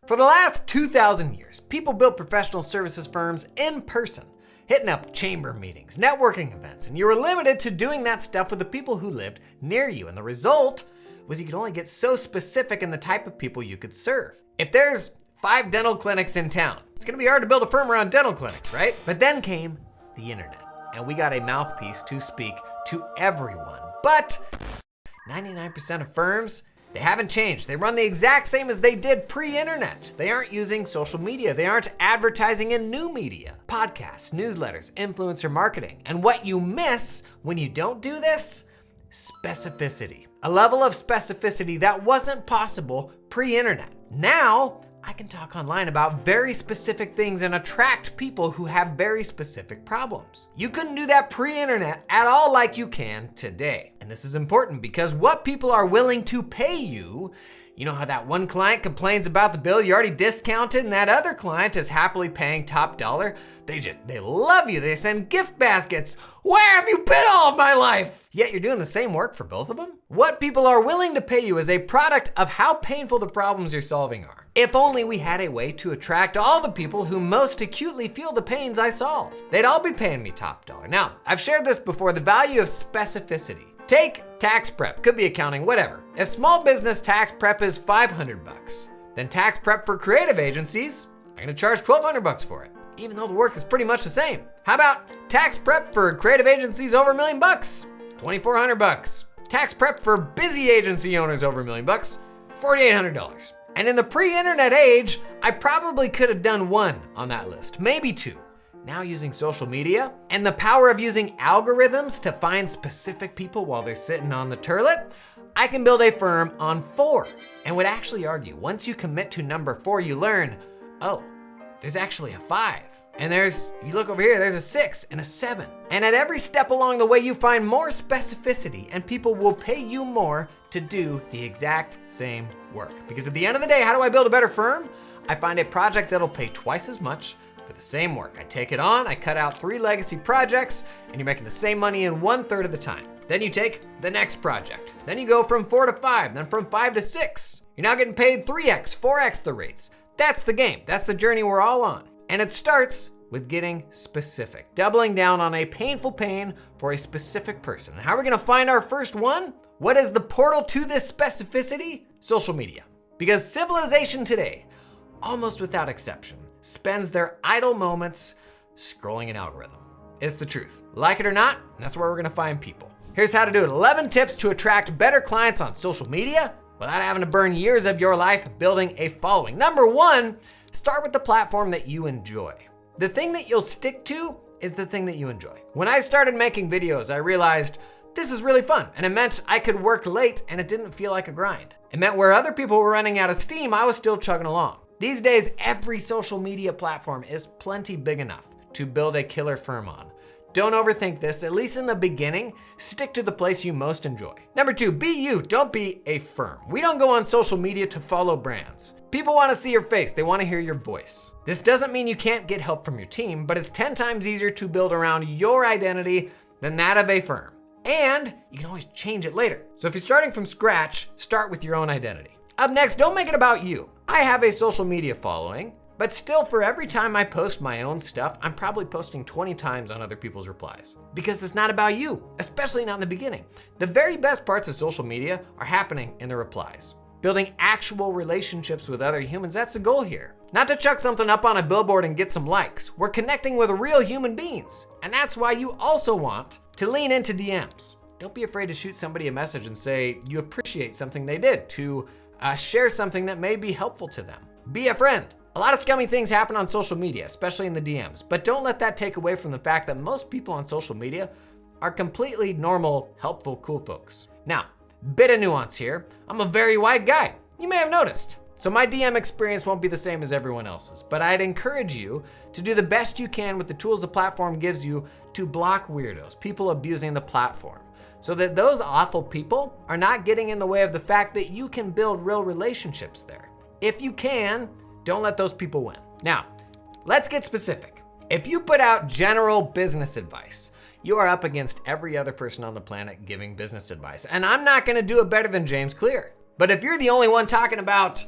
For the last 2,000 years, people built professional services firms in person, hitting up chamber meetings, networking events, and you were limited to doing that stuff with the people who lived near you. And the result was you could only get so specific in the type of people you could serve. If there's 5 dental clinics in town, it's gonna be hard to build a firm around dental clinics, right? But then came the internet, and we got a mouthpiece to speak to everyone. But 99% of firms, they haven't changed. They run the exact same as they did pre-internet. They aren't using social media. They aren't advertising in new media, podcasts, newsletters, influencer marketing. And what you miss when you don't do this? Specificity. A level of specificity that wasn't possible pre-internet. Now, I can talk online about very specific things and attract people who have very specific problems. You couldn't do that pre-internet at all like you can today. And this is important because what people are willing to pay you, you know how that one client complains about the bill you already discounted and that other client is happily paying top dollar? They love you. They send gift baskets. Where have you been all of my life? Yet you're doing the same work for both of them? What people are willing to pay you is a product of how painful the problems you're solving are. If only we had a way to attract all the people who most acutely feel the pains I solve. They'd all be paying me top dollar. Now, I've shared this before, the value of specificity. Take tax prep, could be accounting, whatever. If small business tax prep is $500, then tax prep for creative agencies, I'm gonna charge $1,200 for it, even though the work is pretty much the same. How about tax prep for creative agencies over $1 million? $2,400. Tax prep for busy agency owners over $1 million? $4,800. And in the pre-internet age, I probably could have done one on that list, maybe 2. Now using social media and the power of using algorithms to find specific people while they're sitting on the toilet, I can build a firm on 4 and would actually argue once you commit to number 4, you learn, oh, there's actually a 5. And you look over here, there's a 6 and a 7. And at every step along the way, you find more specificity and people will pay you more to do the exact same work. Because at the end of the day, how do I build a better firm? I find a project that'll pay twice as much for the same work. I take it on, I cut out 3 legacy projects, and you're making the same money in 1/3 of the time. Then you take the next project. Then you go from 4 to 5, then from 5 to 6. You're now getting paid 3x, 4x the rates. That's the game. That's the journey we're all on. And it starts with getting specific, doubling down on a painful pain for a specific person. And how are we gonna find our first one? What is the portal to this specificity? Social media. Because civilization today, almost without exception, spends their idle moments scrolling an algorithm. It's the truth. Like it or not, that's where we're gonna find people. Here's how to do it. 11 tips to attract better clients on social media without having to burn years of your life building a following. Number 1, start with the platform that you enjoy. The thing that you'll stick to is the thing that you enjoy. When I started making videos, I realized this is really fun, and it meant I could work late and it didn't feel like a grind. It meant where other people were running out of steam, I was still chugging along. These days, every social media platform is plenty big enough to build a killer firm on. Don't overthink this, at least in the beginning, stick to the place you most enjoy. Number 2, be you, don't be a firm. We don't go on social media to follow brands. People wanna see your face, they wanna hear your voice. This doesn't mean you can't get help from your team, but it's 10 times easier to build around your identity than that of a firm. And you can always change it later. So if you're starting from scratch, start with your own identity. Up next, don't make it about you. I have a social media following, but still for every time I post my own stuff, I'm probably posting 20 times on other people's replies. Because it's not about you, especially not in the beginning. The very best parts of social media are happening in the replies. Building actual relationships with other humans, that's the goal here. Not to chuck something up on a billboard and get some likes. We're connecting with real human beings. And that's why you also want to lean into DMs. Don't be afraid to shoot somebody a message and say you appreciate something they did, to share something that may be helpful to them. Be a friend. A lot of scummy things happen on social media, especially in the DMs, but don't let that take away from the fact that most people on social media are completely normal, helpful, cool folks. Now, bit of nuance here. I'm a very white guy. You may have noticed. So my DM experience won't be the same as everyone else's, but I'd encourage you to do the best you can with the tools the platform gives you to block weirdos, people abusing the platform, so that those awful people are not getting in the way of the fact that you can build real relationships there. If you can, don't let those people win. Now, let's get specific. If you put out general business advice, you are up against every other person on the planet giving business advice. And I'm not gonna do it better than James Clear. But if you're the only one talking about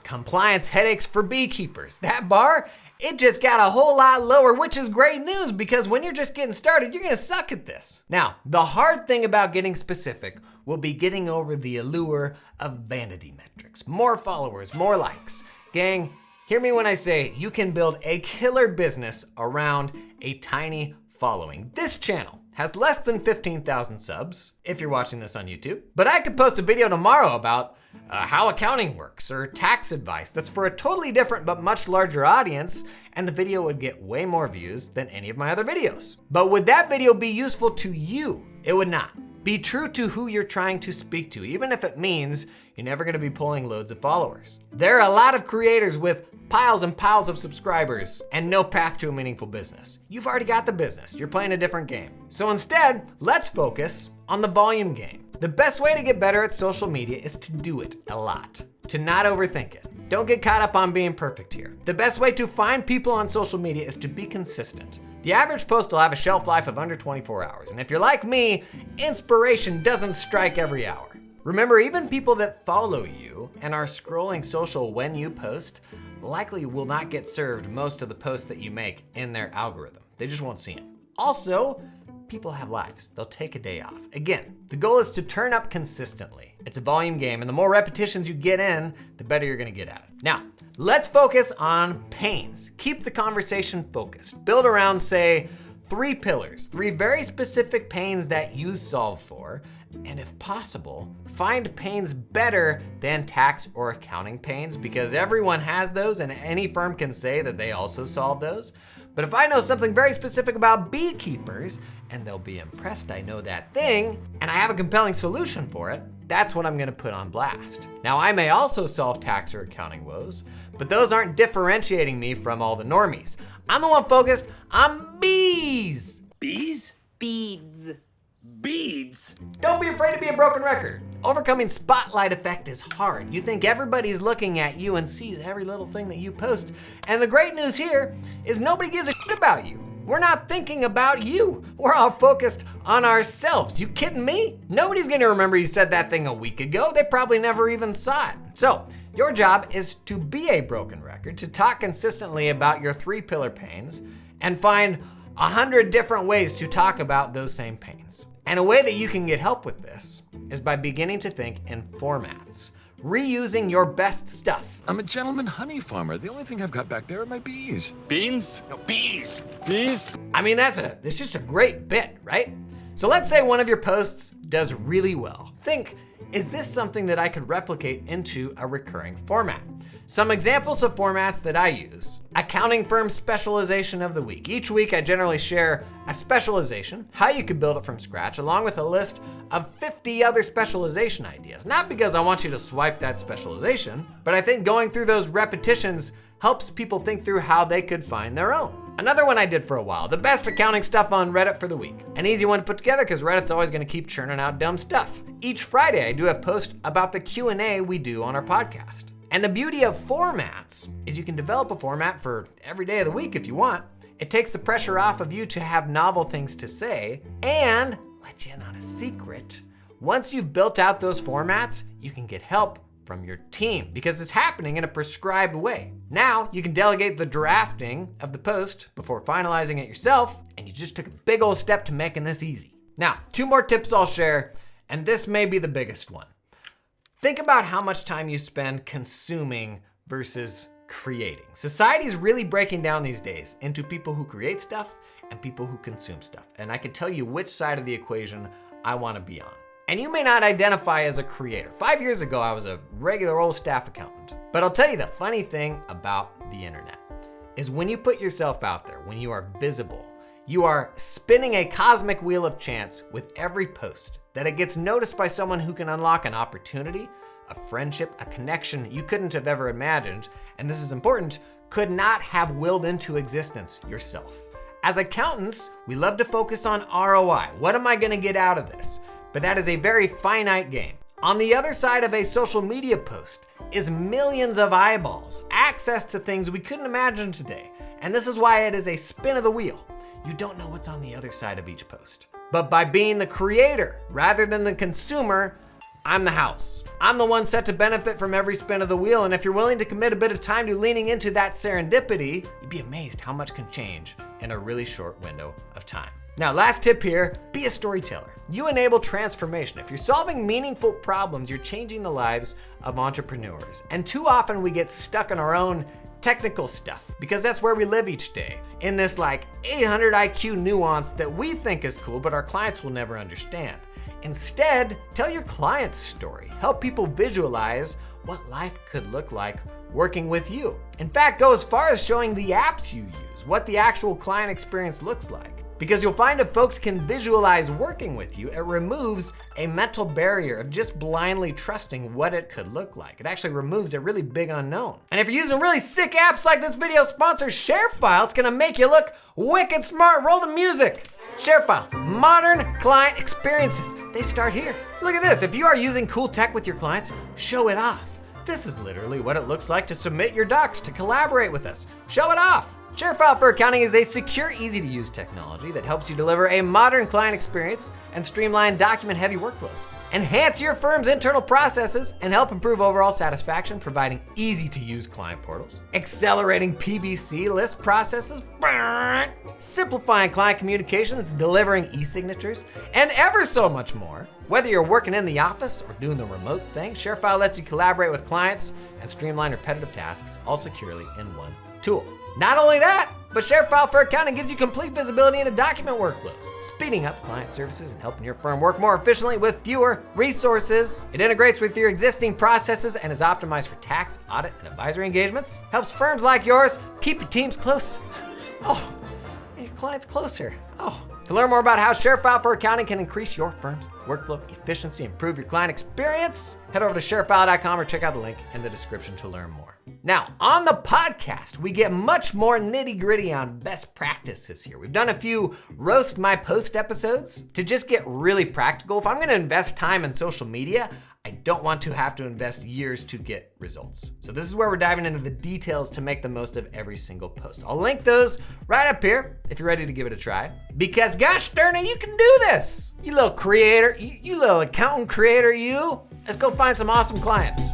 compliance headaches for beekeepers. That bar, it just got a whole lot lower, which is great news because when you're just getting started, you're gonna suck at this. Now, the hard thing about getting specific will be getting over the allure of vanity metrics. More followers, more likes. Gang, hear me when I say you can build a killer business around a tiny following. This channel has less than 15,000 subs, if you're watching this on YouTube. But I could post a video tomorrow about how accounting works or tax advice that's for a totally different but much larger audience, and the video would get way more views than any of my other videos. But would that video be useful to you? It would not. Be true to who you're trying to speak to, even if it means you're never gonna be pulling loads of followers. There are a lot of creators with piles and piles of subscribers and no path to a meaningful business. You've already got the business, you're playing a different game. So instead, let's focus on the volume game. The best way to get better at social media is to do it a lot, to not overthink it. Don't get caught up on being perfect here. The best way to find people on social media is to be consistent. The average post will have a shelf life of under 24 hours. And if you're like me, inspiration doesn't strike every hour. Remember, even people that follow you and are scrolling social when you post likely will not get served most of the posts that you make in their algorithm. They just won't see them. Also, people have lives. They'll take a day off. Again, the goal is to turn up consistently. It's a volume game, and the more repetitions you get in, the better you're gonna get at it. Now, let's focus on pains. Keep the conversation focused. Build around, say, 3 pillars, 3 very specific pains that you solve for, and if possible, find pains better than tax or accounting pains, because everyone has those and any firm can say that they also solve those. But if I know something very specific about beekeepers, and they'll be impressed I know that thing, and I have a compelling solution for it, that's what I'm gonna put on blast. Now, I may also solve tax or accounting woes, but those aren't differentiating me from all the normies. I'm the one focused on bees. Bees? Beads. Beads? Don't be afraid to be a broken record. Overcoming spotlight effect is hard. You think everybody's looking at you and sees every little thing that you post. And the great news here is nobody gives a shit about you. We're not thinking about you. We're all focused on ourselves. You kidding me? Nobody's gonna remember you said that thing a week ago. They probably never even saw it. So, your job is to be a broken record, to talk consistently about your 3 pillar pains, and find 100 different ways to talk about those same pains. And a way that you can get help with this is by beginning to think in formats, reusing your best stuff. I'm a gentleman honey farmer. The only thing I've got back there are my bees. Beans? No, bees. Bees? I mean, it's just a great bit, right? So let's say one of your posts does really well. Think, is this something that I could replicate into a recurring format? Some examples of formats that I use. Accounting firm specialization of the week. Each week I generally share a specialization, how you could build it from scratch, along with a list of 50 other specialization ideas. Not because I want you to swipe that specialization, but I think going through those repetitions helps people think through how they could find their own. Another one I did for a while, the best accounting stuff on Reddit for the week. An easy one to put together because Reddit's always gonna keep churning out dumb stuff. Each Friday I do a post about the Q&A we do on our podcast. And the beauty of formats is you can develop a format for every day of the week if you want. It takes the pressure off of you to have novel things to say, and let you in on a secret. Once you've built out those formats, you can get help from your team because it's happening in a prescribed way. Now you can delegate the drafting of the post before finalizing it yourself, and you just took a big old step to making this easy. Now, 2 more tips I'll share, and this may be the biggest one. Think about how much time you spend consuming versus creating. Society's really breaking down these days into people who create stuff and people who consume stuff. And I can tell you which side of the equation I want to be on. And you may not identify as a creator. 5 years ago, I was a regular old staff accountant. But I'll tell you the funny thing about the internet is when you put yourself out there, when you are visible, you are spinning a cosmic wheel of chance with every post, that it gets noticed by someone who can unlock an opportunity, a friendship, a connection you couldn't have ever imagined, and this is important, could not have willed into existence yourself. As accountants, we love to focus on ROI. What am I gonna get out of this? But that is a very finite game. On the other side of a social media post is millions of eyeballs, access to things we couldn't imagine today. And this is why it is a spin of the wheel. You don't know what's on the other side of each post. But by being the creator rather than the consumer, I'm the house. I'm the one set to benefit from every spin of the wheel, and if you're willing to commit a bit of time to leaning into that serendipity, you'd be amazed how much can change in a really short window of time. Now, last tip here, be a storyteller. You enable transformation. If you're solving meaningful problems, you're changing the lives of entrepreneurs. And too often we get stuck in our own technical stuff because that's where we live each day, in this like 800 IQ nuance that we think is cool, but our clients will never understand. Instead, tell your client's story. Help people visualize what life could look like working with you. In fact, go as far as showing the apps you use, what the actual client experience looks like. Because you'll find if folks can visualize working with you, it removes a mental barrier of just blindly trusting what it could look like. It actually removes a really big unknown. And if you're using really sick apps like this video sponsor, ShareFile, it's gonna make you look wicked smart. Roll the music. ShareFile, modern client experiences. They start here. Look at this. If you are using cool tech with your clients, show it off. This is literally what it looks like to submit your docs to collaborate with us. Show it off. ShareFile for Accounting is a secure, easy-to-use technology that helps you deliver a modern client experience and streamline document-heavy workflows. Enhance your firm's internal processes and help improve overall satisfaction, providing easy-to-use client portals, accelerating PBC list processes, simplifying client communications, delivering e-signatures, and ever so much more. Whether you're working in the office or doing the remote thing, ShareFile lets you collaborate with clients and streamline repetitive tasks all securely in one tool. Not only that, but ShareFile for Accounting gives you complete visibility into document workflows, speeding up client services and helping your firm work more efficiently with fewer resources. It integrates with your existing processes and is optimized for tax, audit, and advisory engagements. Helps firms like yours keep your teams close. Oh, and your clients closer. Oh. To learn more about how ShareFile for Accounting can increase your firm's workflow efficiency, improve your client experience, head over to sharefile.com or check out the link in the description to learn more. Now, on the podcast, we get much more nitty-gritty on best practices here. We've done a few roast my post episodes to just get really practical. If I'm gonna invest time in social media, I don't want to have to invest years to get results. So this is where we're diving into the details to make the most of every single post. I'll link those right up here if you're ready to give it a try. Because gosh darn it, you can do this. You little creator, you little accountant creator, you. Let's go find some awesome clients.